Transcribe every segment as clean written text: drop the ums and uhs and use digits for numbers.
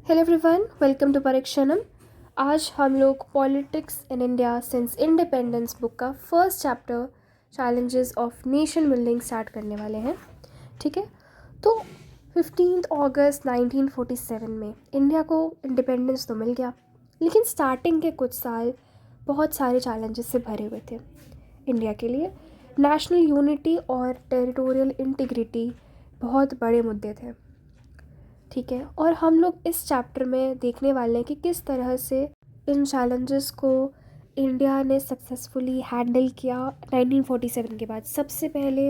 Hello everyone, welcome to Parikshanam. आज हम लोग politics in India since independence book का first chapter challenges of nation building start करने वाले हैं। ठीक है, तो 15 अगस्त 1947 में इंडिया को इंडिपेंडेंस तो मिल गया, लेकिन स्टार्टिंग के कुछ साल बहुत सारे चैलेंजेस से भरे हुए थे इंडिया के लिए। नेशनल यूनिटी और टेरिटोरियल इंटीग्रिटी बहुत बड़े मुद्दे थे। ठीक है, और हम लोग इस चैप्टर में देखने वाले हैं कि किस तरह से इन चैलेंजेस को इंडिया ने सक्सेसफुली हैंडल किया 1947 के बाद। सबसे पहले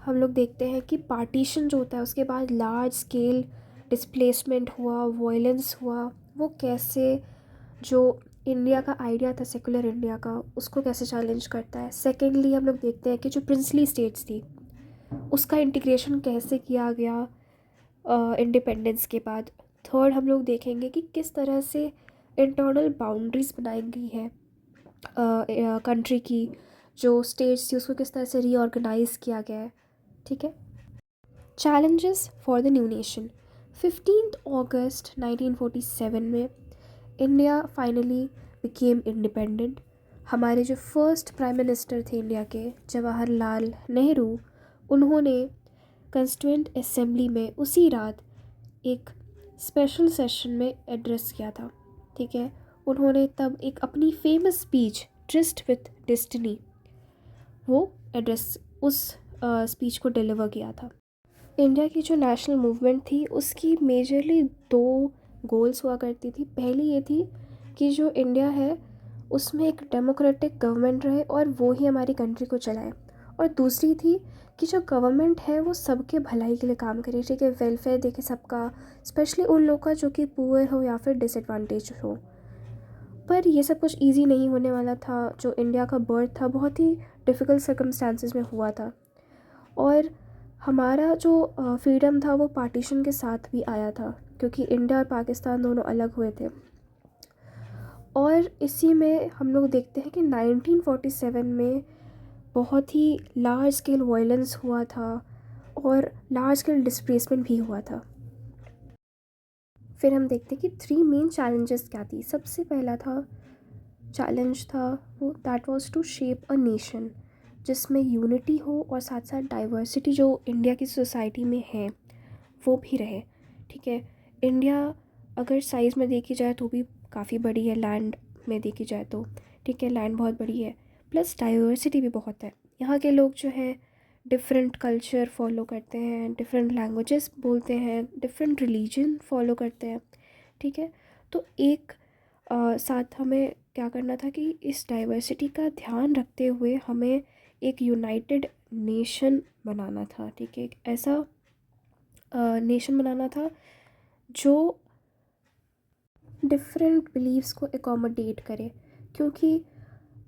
हम लोग देखते हैं कि पार्टीशन जो होता है उसके बाद लार्ज स्केल डिस्प्लेसमेंट हुआ, वायलेंस हुआ, वो कैसे जो इंडिया का आइडिया था सेकुलर इंडिया का उसको कैसे चैलेंज करता है। सेकेंडली हम लोग देखते हैं कि जो प्रिंसली स्टेट्स थी उसका इंटीग्रेशन कैसे किया गया इंडिपेंडेंस के बाद। थर्ड हम लोग देखेंगे कि किस तरह से इंटरनल बाउंड्रीज बनाई गई है कंट्री की, जो स्टेट्स थी उसको किस तरह से रीऑर्गेनाइज किया गया है। ठीक है, challenges for the new nation. 15 अगस्त 1947 में इंडिया फाइनली बिकेम इंडिपेंडेंट। हमारे जो फर्स्ट प्राइम मिनिस्टर थे इंडिया के, जवाहरलाल नेहरू, उन्होंने कंस्टिट्यूंट असेंबली में उसी रात एक स्पेशल सेशन में एड्रेस किया था। ठीक है, उन्होंने तब एक अपनी famous speech tryst with destiny, वो एड्रेस उस स्पीच को डिलीवर किया था। इंडिया की जो नेशनल मूवमेंट थी उसकी मेजरली दो गोल्स हुआ करती थी। पहली ये थी कि जो इंडिया है उसमें एक डेमोक्रेटिक गवर्नमेंट रहे और वो ही हमारी कंट्री को चलाए, और दूसरी थी कि जो गवर्नमेंट है वो सबके भलाई के लिए काम करे। ठीक है, वेलफेयर देखे सबका, स्पेशली उन लोग का जो कि पुअर हो या फिर डिसएडवांटेज हो। पर ये सब कुछ इजी नहीं होने वाला था। जो इंडिया का बर्थ था बहुत ही डिफ़िकल्ट सर्कमस्टांसिस में हुआ था, और हमारा जो फ्रीडम था वो पार्टीशन के साथ भी आया था, क्योंकि इंडिया और पाकिस्तान दोनों अलग हुए थे। और इसी में हम लोग देखते हैं कि 1947 में बहुत ही लार्ज स्केल वायलेंस हुआ था और लार्ज स्केल डिस्प्लेसमेंट भी हुआ था। फिर हम देखते हैं कि 3 मेन चैलेंजेस क्या थी। सबसे पहला चैलेंज था वो that was to shape a nation जिसमें यूनिटी हो और साथ साथ डाइवर्सिटी जो इंडिया की सोसाइटी में है वो भी रहे। ठीक है, इंडिया अगर साइज़ में देखी जाए तो भी काफ़ी बड़ी है, लैंड में देखी जाए तो। ठीक है, लैंड बहुत बड़ी है, प्लस डाइवर्सिटी भी बहुत है। यहाँ के लोग जो है डिफरेंट कल्चर फॉलो करते हैं, डिफरेंट लैंग्वेजेस बोलते हैं, डिफरेंट रिलीजन फॉलो करते हैं। ठीक है, तो एक साथ हमें क्या करना था कि इस डाइवर्सिटी का ध्यान रखते हुए हमें एक यूनाइटेड नेशन बनाना था। ठीक है, एक ऐसा नेशन बनाना था जो डिफरेंट बिलीव्स को एकोमोडेट करे, क्योंकि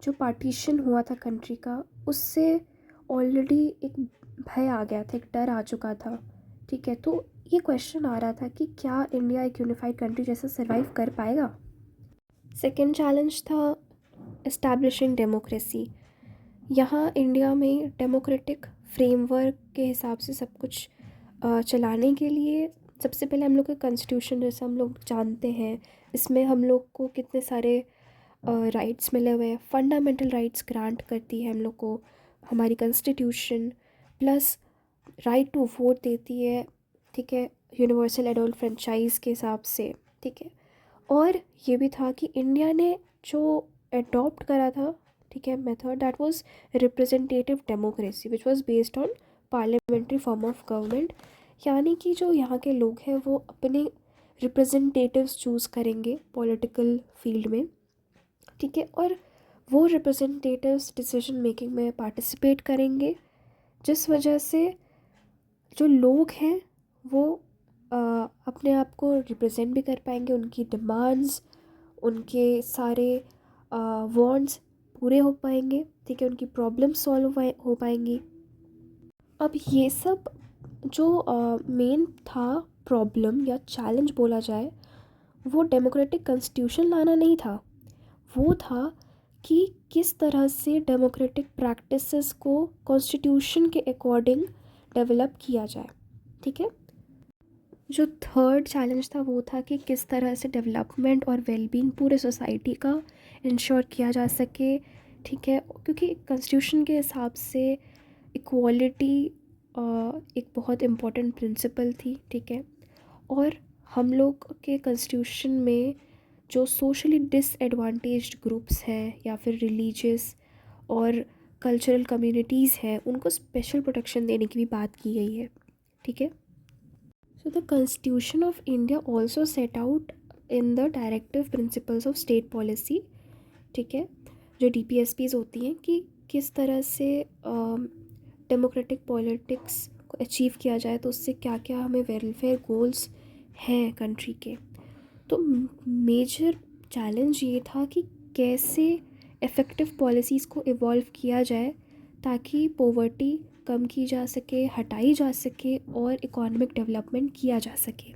जो पार्टीशन हुआ था कंट्री का उससे ऑलरेडी एक भय आ गया था, एक डर आ चुका था। ठीक है, तो ये क्वेश्चन आ रहा था कि क्या इंडिया एक यूनिफाइड कंट्री जैसा सर्वाइव कर पाएगा। सेकेंड चैलेंज था एस्टैब्लिशिंग डेमोक्रेसी। यहाँ इंडिया में डेमोक्रेटिक फ्रेमवर्क के हिसाब से सब कुछ चलाने के लिए सबसे पहले हम लोग का कॉन्स्टिट्यूशन, जैसे हम लोग जानते हैं, इसमें हम लोग को कितने सारे राइट्स मिले हुए हैं। फंडामेंटल राइट्स ग्रांट करती है हम लोग को हमारी constitution, plus right to vote देती है। ठीक है, यूनिवर्सल एडल्ट फ्रेंचाइज के हिसाब से। ठीक है, और ये भी था कि इंडिया ने जो अडॉप्ट करा था, ठीक है, method that was representative democracy which was based on parliamentary form of government. यानी कि जो यहाँ के लोग हैं वो अपने रिप्रेजेंटेटिव्स चूज़ करेंगे पॉलिटिकल फील्ड में। ठीक है, और वो रिप्रेजेंटेटिव्स डिसीजन मेकिंग में पार्टिसिपेट करेंगे, जिस वजह से जो लोग हैं वो अपने आप को रिप्रेजेंट भी कर पाएंगे, उनकी डिमांड्स, उनके सारे वांट्स पूरे हो पाएंगे। ठीक है, उनकी प्रॉब्लम सॉल्व हो पाएंगी। अब ये सब जो मेन था प्रॉब्लम या चैलेंज बोला जाए, वो डेमोक्रेटिक कॉन्स्टिट्यूशन लाना नहीं था, वो था कि किस तरह से डेमोक्रेटिक प्रैक्टिसेस को कॉन्स्टिट्यूशन के अकॉर्डिंग डेवलप किया जाए। ठीक है, जो थर्ड चैलेंज था वो था कि किस तरह से डेवलपमेंट और वेलबींग पूरे सोसाइटी का इंश्योर किया जा सके, ठीक है, क्योंकि कॉन्स्टिट्यूशन के हिसाब से इक्वालिटी एक बहुत इम्पोर्टेंट प्रिंसिपल थी, ठीक है। और हम लोग के कॉन्स्टिट्यूशन में जो सोशली डिसएडवांटेज्ड ग्रुप्स हैं या फिर रिलीजियस और कल्चरल कम्युनिटीज़ हैं उनको स्पेशल प्रोटेक्शन देने की भी बात की गई है, ठीक है। So the constitution of India also set out in the directive principles of state policy, ठीक है, जो DPSPs होती हैं कि किस तरह से डेमोक्रेटिक पॉलिटिक्स को अचीव किया जाए, तो उससे क्या क्या हमें वेलफेयर गोल्स हैं कंट्री के। तो मेजर चैलेंज ये था कि कैसे इफ़ेक्टिव पॉलिसीज़ को इवॉल्व किया जाए ताकि पॉवर्टी कम की जा सके, हटाई जा सके और इकोनॉमिक डेवलपमेंट किया जा सके।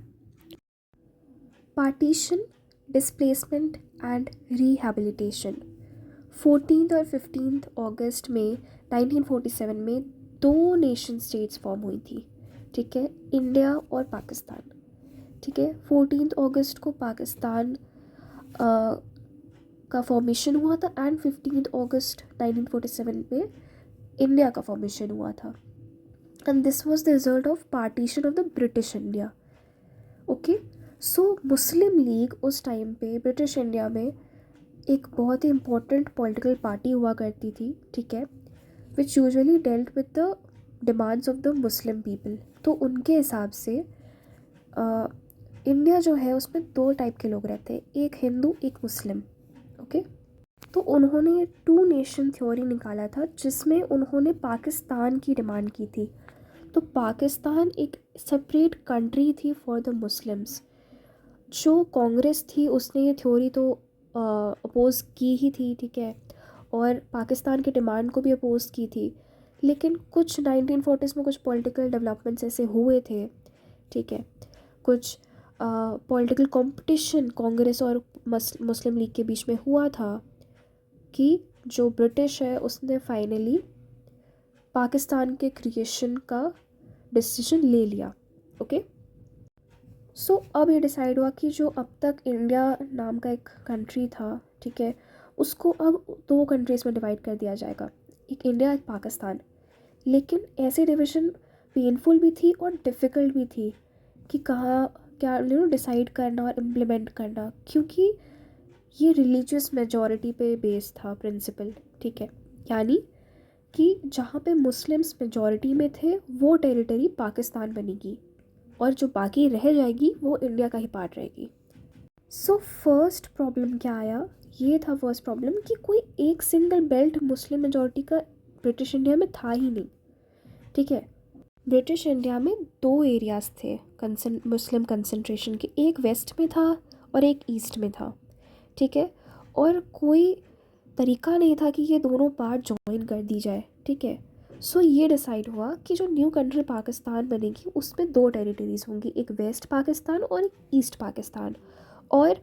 Partition, displacement and rehabilitation. 14 और 15 अगस्त में 1947 में दो नेशन स्टेट्स फॉर्म हुई थी, ठीक है, इंडिया और पाकिस्तान, ठीक है। 14 अगस्त को पाकिस्तान का फॉर्मेशन हुआ था एंड 15 अगस्त 1947 में इंडिया का फॉर्मेशन हुआ था, and this was the result of partition of the British India. Okay, so Muslim league उस टाइम पे ब्रिटिश इंडिया में एक बहुत ही इम्पोर्टेंट पॉलिटिकल पार्टी हुआ करती थी, ठीक है, विच usually dealt with the demands of the Muslim people. तो उनके हिसाब से इंडिया जो है उसमें दो टाइप के लोग रहते हैं, एक हिंदू एक मुस्लिम, ओके। तो उन्होंने टू नेशन थ्योरी निकाला था जिसमें उन्होंने पाकिस्तान की डिमांड की थी। तो पाकिस्तान एक सेपरेट कंट्री थी फॉर द मुस्लिम्स। जो कांग्रेस थी उसने ये थ्योरी तो अपोज़ की ही थी, ठीक है, और पाकिस्तान की डिमांड को भी अपोज़ की थी। लेकिन कुछ 1940s में कुछ पॉलिटिकल डेवलपमेंट्स ऐसे हुए थे, ठीक है, कुछ पॉलिटिकल कंपटीशन कांग्रेस और मुस्लिम लीग के बीच में हुआ था कि जो ब्रिटिश है उसने फाइनली पाकिस्तान के क्रिएशन का डिसीजन ले लिया, ओके। सो अब ये डिसाइड हुआ कि जो अब तक इंडिया नाम का एक कंट्री था, ठीक है, उसको अब दो कंट्रीज़ में डिवाइड कर दिया जाएगा, एक इंडिया एक पाकिस्तान। लेकिन ऐसे डिवीज़न पेनफुल भी थी और डिफ़िकल्ट भी थी कि कहाँ क्या डिसाइड करना और इम्प्लीमेंट करना, क्योंकि ये रिलीजियस मेजॉरिटी पे बेस्ड था प्रिंसिपल, ठीक है। यानी कि जहाँ पे मुस्लिम्स मेजॉरिटी में थे वो टेरिटरी पाकिस्तान बनेगी और जो बाकी रह जाएगी वो इंडिया का ही पार्ट रहेगी। सो फर्स्ट प्रॉब्लम क्या आया, ये था फर्स्ट प्रॉब्लम कि कोई एक सिंगल बेल्ट मुस्लिम मेजॉरिटी का ब्रिटिश इंडिया में था ही नहीं, ठीक है। ब्रिटिश इंडिया में दो एरियाज़ थे मुस्लिम कंसंट्रेशन के, एक वेस्ट में था और एक ईस्ट में था, ठीक है, और कोई तरीका नहीं था कि ये दोनों पार्ट जॉइन कर दी जाए, ठीक है। सो ये डिसाइड हुआ कि जो न्यू कंट्री पाकिस्तान बनेगी उसमें दो टेरिटरीज़ होंगी, एक वेस्ट पाकिस्तान और एक ईस्ट पाकिस्तान, और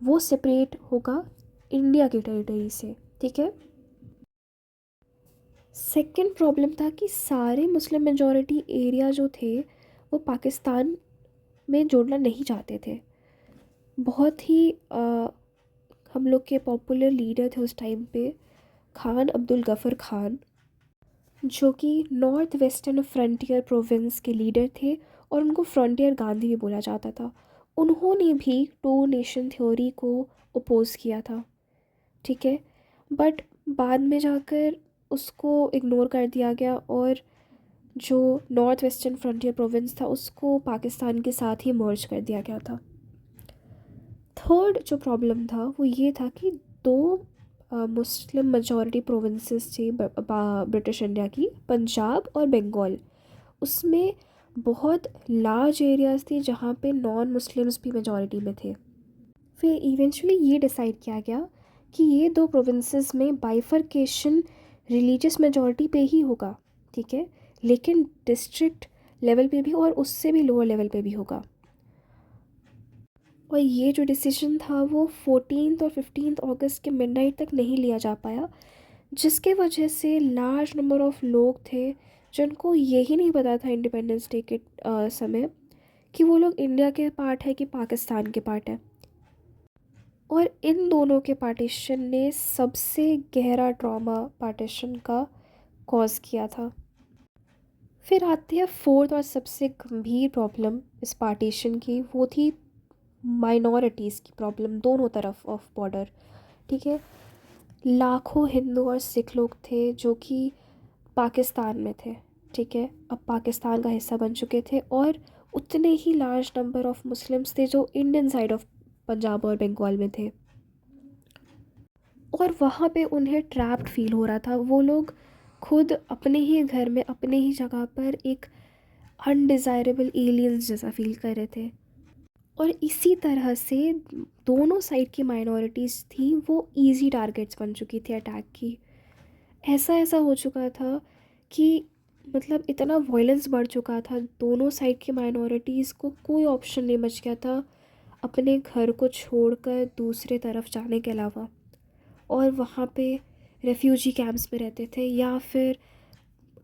वो सेपरेट होगा इंडिया की टेरिटरी से, ठीक है। सेकंड प्रॉब्लम था कि सारे मुस्लिम मेजॉरिटी एरिया जो थे वो पाकिस्तान में जोड़ना नहीं चाहते थे। बहुत ही हम लोग के पॉपुलर लीडर थे उस टाइम पे खान अब्दुल गफ़र खान, जो कि नॉर्थ वेस्टर्न फ्रंटियर प्रोविंस के लीडर थे और उनको फ्रंटियर गांधी भी बोला जाता था। उन्होंने भी टू नेशन थ्योरी को अपोज़ किया था, ठीक है, बट बाद में जाकर उसको इग्नोर कर दिया गया और जो नॉर्थ वेस्टर्न फ्रंटियर प्रोविंस था उसको पाकिस्तान के साथ ही मर्ज कर दिया गया था। थर्ड जो प्रॉब्लम था वो ये था कि दो मुस्लिम मेजॉरिटी प्रोविंसेस थी ब्रिटिश इंडिया की, पंजाब और बंगाल। उसमें बहुत लार्ज एरियाज़ थी जहाँ पे नॉन मुस्लिम्स भी मेजॉरिटी में थे। फिर इवेंचुअली ये डिसाइड किया गया कि ये दो प्रोविंसेस में बाइफरकेशन रिलीजियस मेजॉरिटी पे ही होगा, ठीक है, लेकिन डिस्ट्रिक्ट लेवल पे भी और उससे भी लोअर लेवल पे भी होगा। और ये जो डिसीजन था वो 14 और 15 अगस्त के मिडनाइट तक नहीं लिया जा पाया, जिसके वजह से लार्ज नंबर ऑफ लोग थे जिनको यही नहीं पता था इंडिपेंडेंस डे के समय कि वो लोग इंडिया के पार्ट है कि पाकिस्तान के पार्ट है। और इन दोनों के पार्टीशन ने सबसे गहरा ट्रॉमा पार्टीशन का कॉज किया था। फिर आती है फोर्थ और सबसे गंभीर प्रॉब्लम इस पार्टीशन की, वो थी माइनॉरिटीज़ की प्रॉब्लम दोनों तरफ ऑफ बॉर्डर। ठीक है, लाखों हिंदू और सिख लोग थे जो कि पाकिस्तान में थे। ठीक है, अब पाकिस्तान का हिस्सा बन चुके थे, और उतने ही लार्ज नंबर ऑफ मुस्लिम्स थे जो इंडियन साइड ऑफ पंजाब और बंगाल में थे। और वहाँ पे उन्हें ट्रैप्ड फील हो रहा था। वो लोग खुद अपने ही घर में अपने ही जगह पर एक अनडिज़ायरेबल एलियंस जैसा फील कर रहे थे। और इसी तरह से दोनों साइड की माइनॉरिटीज़ थी वो इजी टारगेट्स बन चुकी थी अटैक की। ऐसा ऐसा हो चुका था कि मतलब इतना वायलेंस बढ़ चुका था, दोनों साइड की माइनॉरिटीज़ को कोई ऑप्शन नहीं बच गया था अपने घर को छोड़कर दूसरे तरफ जाने के अलावा। और वहाँ पे रेफ्यूजी कैंप्स में रहते थे, या फिर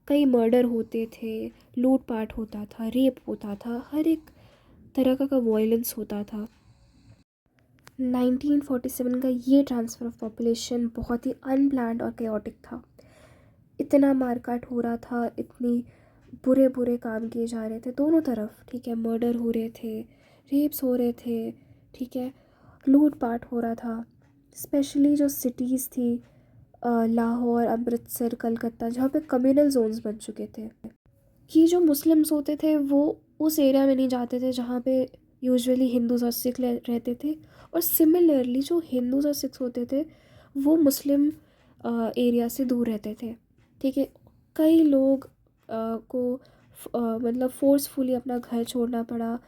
कई मर्डर होते थे, लूटपाट होता था, रेप होता था, हर एक तरह का वायलेंस होता था। 1947 का ये ट्रांसफ़र ऑफ पॉपुलेशन बहुत ही अनप्लान्ड और केओटिक था। इतना मारकाट हो रहा था, इतनी बुरे बुरे काम किए जा रहे थे दोनों तरफ। ठीक है, मर्डर हो रहे थे, रेप्स हो रहे थे, ठीक है, लूटपाट हो रहा था। स्पेशली जो सिटीज़ थी लाहौर, अमृतसर, कलकत्ता, जहाँ पे कम्युनल जोन्स बन चुके थे, कि जो मुस्लिम्स होते थे वो उस एरिया में नहीं जाते थे जहाँ पे यूजुअली हिंदूज और सिख रहते थे। और सिमिलरली जो हिंदूज और सिख्स होते थे वो मुस्लिम एरिया से दूर रहते थे। ठीक है, कई लोग को मतलब फोर्सफुली अपना घर छोड़ना पड़ा,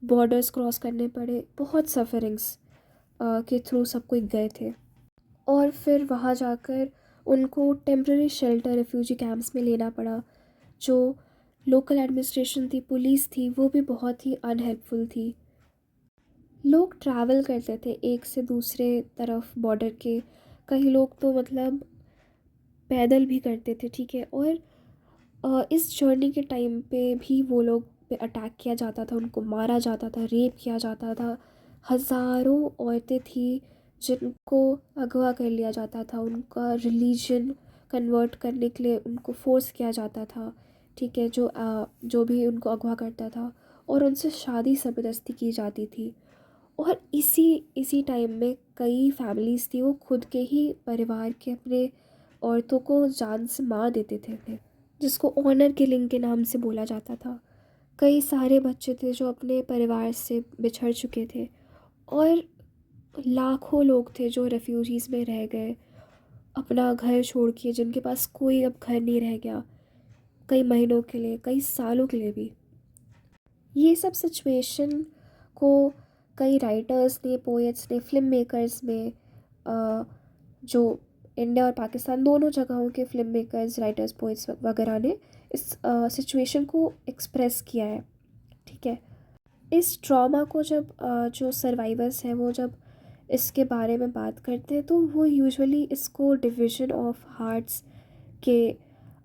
बॉर्डर्स क्रॉस करने पड़े, बहुत सफरिंग्स के थ्रू सब कोई गए थे। और फिर वहाँ जाकर उनको टेम्प्रेरी शेल्टर रेफ्यूजी कैंप्स में लेना पड़ा। जो लोकल एडमिनिस्ट्रेशन थी, पुलिस थी, वो भी बहुत ही अनहेल्पफुल थी। लोग ट्रैवल करते थे एक से दूसरे तरफ बॉर्डर के, कई लोग तो मतलब पैदल भी करते थे। ठीक है, और इस जर्नी के टाइम पे भी वो लोग पे अटैक किया जाता था, उनको मारा जाता था, रेप किया जाता था। हज़ारों औरतें थी जिनको अगवा कर लिया जाता था, उनका रिलीजन कन्वर्ट करने के लिए उनको फोर्स किया जाता था। ठीक है, जो भी उनको अगवा करता था और उनसे शादी ज़बरदस्ती की जाती थी। और इसी इसी टाइम में कई फैमिलीज़ थी वो खुद के ही परिवार के अपने औरतों को जान से मार देते थे, जिसको ऑनर किलिंग के नाम से बोला जाता था। कई सारे बच्चे थे जो अपने परिवार से बिछड़ चुके थे, और लाखों लोग थे जो रेफ्यूजीज़ में रह गए अपना घर छोड़ के, जिनके पास कोई अब घर नहीं रह गया, कई महीनों के लिए, कई सालों के लिए भी। ये सब सिचुएशन को कई राइटर्स ने, पोएट्स ने, फिल्म मेकर्स ने, जो इंडिया और पाकिस्तान दोनों जगहों के फिल्म मेकर्स, राइटर्स, पोएट्स वगैरह ने इस सिचुएशन को एक्सप्रेस किया है। ठीक है, इस ट्रॉमा को जब जो सर्वाइवर्स हैं वो जब इसके बारे में बात करते हैं तो वो यूजुअली इसको डिवीज़न ऑफ हार्ट्स के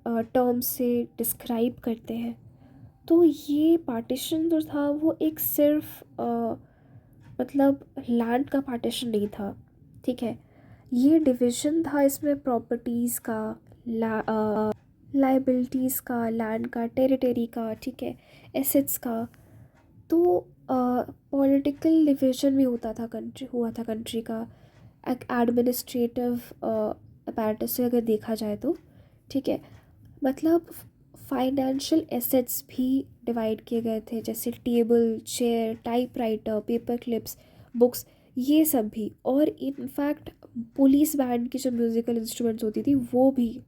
टर्म से डिस्क्राइब करते हैं। तो ये पार्टीशन जो था वो एक सिर्फ मतलब लैंड का पार्टीशन नहीं था। ठीक है, ये डिवीज़न था, इसमें प्रॉपर्टीज़ का, लाइबिलिटीज़ का, लैंड का, टेरिटरी का, ठीक है, एसेट्स का। तो पॉलिटिकल डिवीज़न भी हुआ था कंट्री का, एक एडमिनिस्ट्रेटिव अपैरेटस से अगर देखा जाए तो। ठीक है, मतलब फाइनेंशियल एसेट्स भी डिवाइड किए गए थे, जैसे table, chair, typewriter, paper clips, books, ये सब भी। और इनफैक्ट पुलिस बैंड की जो म्यूज़िकल इंस्ट्रूमेंट्स होती थी वो भी,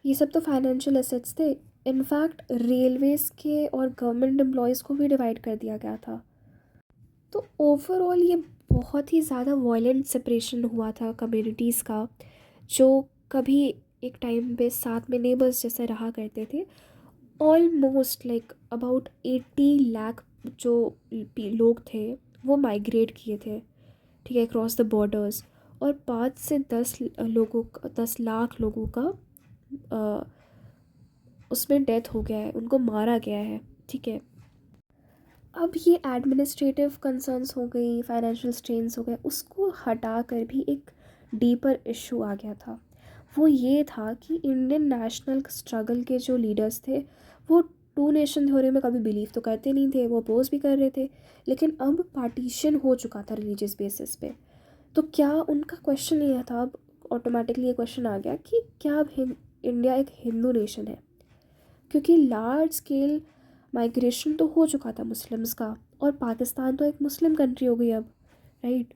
ये सब तो फाइनेंशियल एसेट्स थे। इनफैक्ट रेलवेज़ के और गवर्नमेंट एम्प्लॉयज़ को भी डिवाइड कर दिया गया था। तो ओवरऑल ये बहुत ही ज़्यादा वायलेंट सेपरेशन हुआ था कम्युनिटीज़ का, जो कभी एक टाइम पे साथ में नेबर्स जैसे रहा करते थे। ऑलमोस्ट लाइक अबाउट 80 लाख जो लोग थे वो माइग्रेट किए थे। ठीक है, क्रॉस द बॉर्डर्स। और 10 लाख लोगों का उसमें डेथ हो गया है, उनको मारा गया है। ठीक है, अब ये एडमिनिस्ट्रेटिव कंसर्न्स हो गई, फाइनेंशियल स्ट्रेन्स हो गए, उसको हटा कर भी एक डीपर इशू आ गया था। वो ये था कि इंडियन नेशनल स्ट्रगल के जो लीडर्स थे वो टू नेशन थ्योरी में कभी बिलीव तो करते नहीं थे, वो अपोज भी कर रहे थे, लेकिन अब पार्टीशन हो चुका था रिलीजियस बेसिस पे। तो क्या उनका क्वेश्चन ये था, अब ऑटोमेटिकली ये क्वेश्चन आ गया कि क्या अब इंडिया एक हिंदू नेशन है? क्योंकि लार्ज स्केल माइग्रेशन तो हो चुका था मुस्लिम्स का, और पाकिस्तान तो एक मुस्लिम कंट्री हो गई अब, राइट?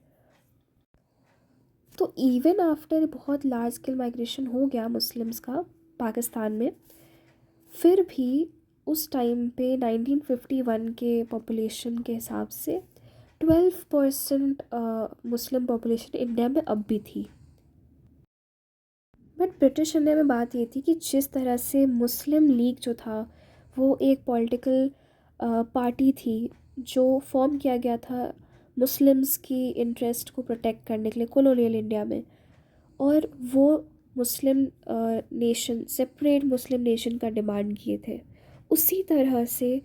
तो इवन आफ्टर बहुत लार्ज स्केल माइग्रेशन हो गया मुस्लिम्स का पाकिस्तान में, फिर भी उस टाइम पे 1951 के पॉपुलेशन के हिसाब से 12% मुस्लिम पॉपुलेशन इंडिया में अब भी थी। बट ब्रिटिश इंडिया में बात ये थी कि जिस तरह से मुस्लिम लीग जो था वो एक पॉलिटिकल पार्टी थी जो फॉर्म किया गया था मुस्लिम्स की इंटरेस्ट को प्रोटेक्ट करने के लिए कॉलोनियल इंडिया में, और वो मुस्लिम नेशन, सेपरेट मुस्लिम नेशन का डिमांड किए थे। उसी तरह से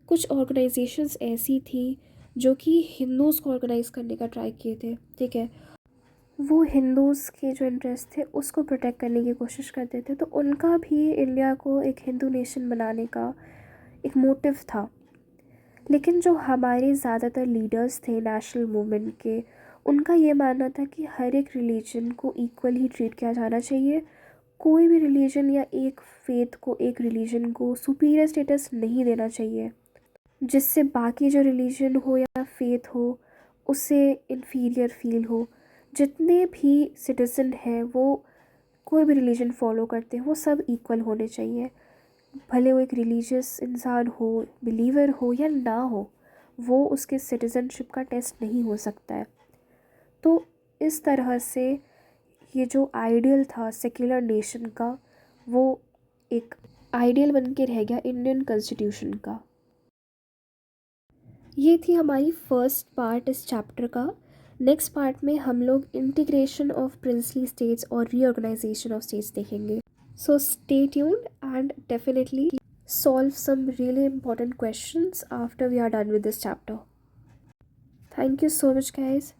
कुछ ऑर्गेनाइजेशंस ऐसी थी जो कि हिंदूज़ को ऑर्गेनाइज करने का ट्राई किए थे, ठीक है? वो हिंदूज़ के जो इंटरेस्ट थे उसको प्रोटेक्ट करने की कोशिश करते थे, तो उनका भी इंडिया को एक हिंदू नेशन बनाने का एक मोटिव था। लेकिन जो हमारे ज़्यादातर लीडर्स थे नेशनल मूवमेंट के, उनका ये मानना था कि हर एक रिलीजन को इक्वल ही ट्रीट किया जाना चाहिए। कोई भी रिलीजन या एक फेथ को, एक रिलीजन को सुपीरियर स्टेटस नहीं देना चाहिए जिससे बाकी जो रिलीजन हो या फेथ हो उसे इन्फीरियर फील हो। जितने भी सिटीज़न हैं वो कोई भी रिलीजन फॉलो करते हैं वो सब इक्वल होने चाहिए, भले वो एक रिलीजियस इंसान हो, बिलीवर हो या ना हो, वो उसके सिटीज़नशिप का टेस्ट नहीं हो सकता है। तो इस तरह से ये जो आइडियल था सेक्युलर नेशन का, वो एक आइडियल बन के रह गया इंडियन कॉन्स्टिट्यूशन का। ये थी हमारी फर्स्ट पार्ट इस चैप्टर का। नेक्स्ट पार्ट में हम लोग इंटीग्रेशन ऑफ प्रिंसली स्टेट्स और रीऑर्गेनाइजेशन ऑफ स्टेट्स देखेंगे। So stay tuned and definitely solve some really important questions after we are done with this chapter. Thank you so much, guys.